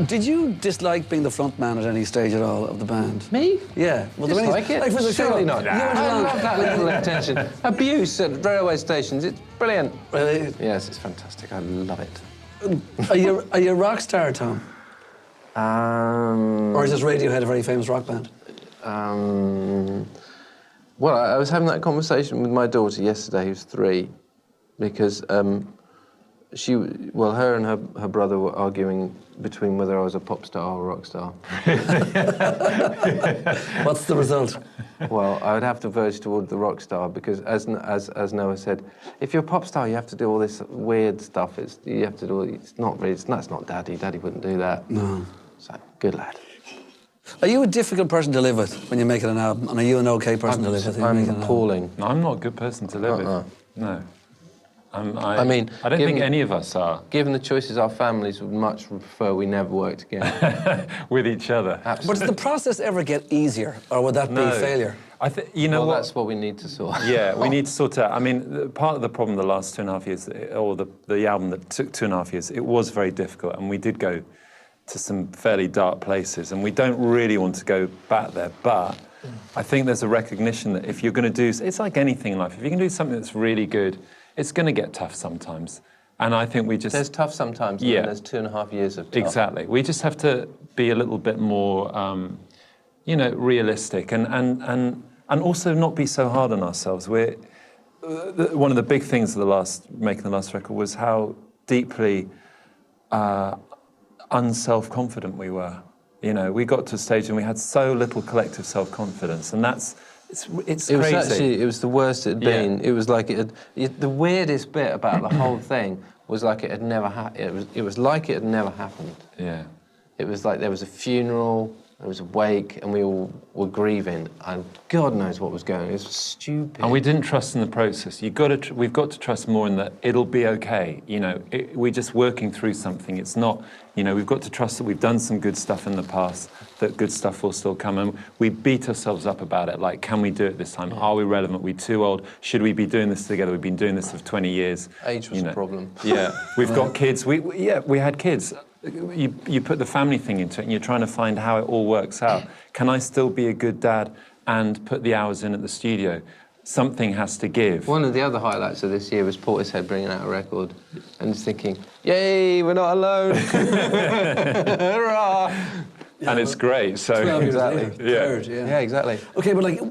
Did you dislike being the front man at any stage at all of the band? Me? Yeah. Well, Dislike it? Surely not. I love that little attention. Abuse at railway stations, it's brilliant. Really? Yes, it's fantastic. I love it. Are you a rock star, Thom? Or is this Radiohead a very famous rock band? Well, I was having that conversation with my daughter yesterday, who's 3, because her and her brother were arguing between whether I was a pop star or a rock star. What's the result? Well, I would have to verge toward the rock star because, as Noah said, if you're a pop star, you have to do all this weird stuff. You have to do. It's not really. It's not Daddy. Daddy wouldn't do that. No. So good lad. Are you a difficult person to live with when you're making an album? And are you an okay person to live with? I'm appalling. No, I'm not a good person to live with. No. I mean, I don't think any of us are. Given the choices, our families would much prefer we never worked again. With each other. Absolutely. But does the process ever get easier, or would that be failure? I think you know well, what? That's what we need to sort. Yeah, we need to sort out. I mean, part of the problem the last 2.5 years, or the album that took 2.5 years, it was very difficult, and we did go to some fairly dark places, and we don't really want to go back there. But I think there's a recognition that if you're going to do, it's like anything in life. If you can do something that's really good, it's going to get tough sometimes. And I think we just... There's tough sometimes, and then there's 2.5 years of tough. Exactly. We just have to be a little bit more, you know, realistic and also not be so hard on ourselves. One of the big things of making the last record was how deeply unself-confident we were. You know, we got to a stage and we had so little collective self-confidence, and it's crazy. It was the worst it had been. It was like the weirdest bit about the whole thing was like it had never happened. It was like it had never happened. Yeah. It was like there was a funeral, there was a wake, and we all were grieving, and God knows what was going on. It was stupid. And we didn't trust in the process. We've got to trust more in that it'll be okay. You know, we're just working through something. It's not, you know, we've got to trust that we've done some good stuff in the past, that good stuff will still come. And we beat ourselves up about it. Like, can we do it this time? Are we relevant? Are we too old? Should we be doing this together? We've been doing this for 20 years. Age was a problem. Yeah, we've got kids. We had kids. You put the family thing into it and you're trying to find how it all works out. Can I still be a good dad and put the hours in at the studio? Something has to give. One of the other highlights of this year was Portishead bringing out a record and just thinking, yay, we're not alone. Hurrah! And it's great, so... 12 years exactly. later, third, Yeah, exactly. Okay, but like,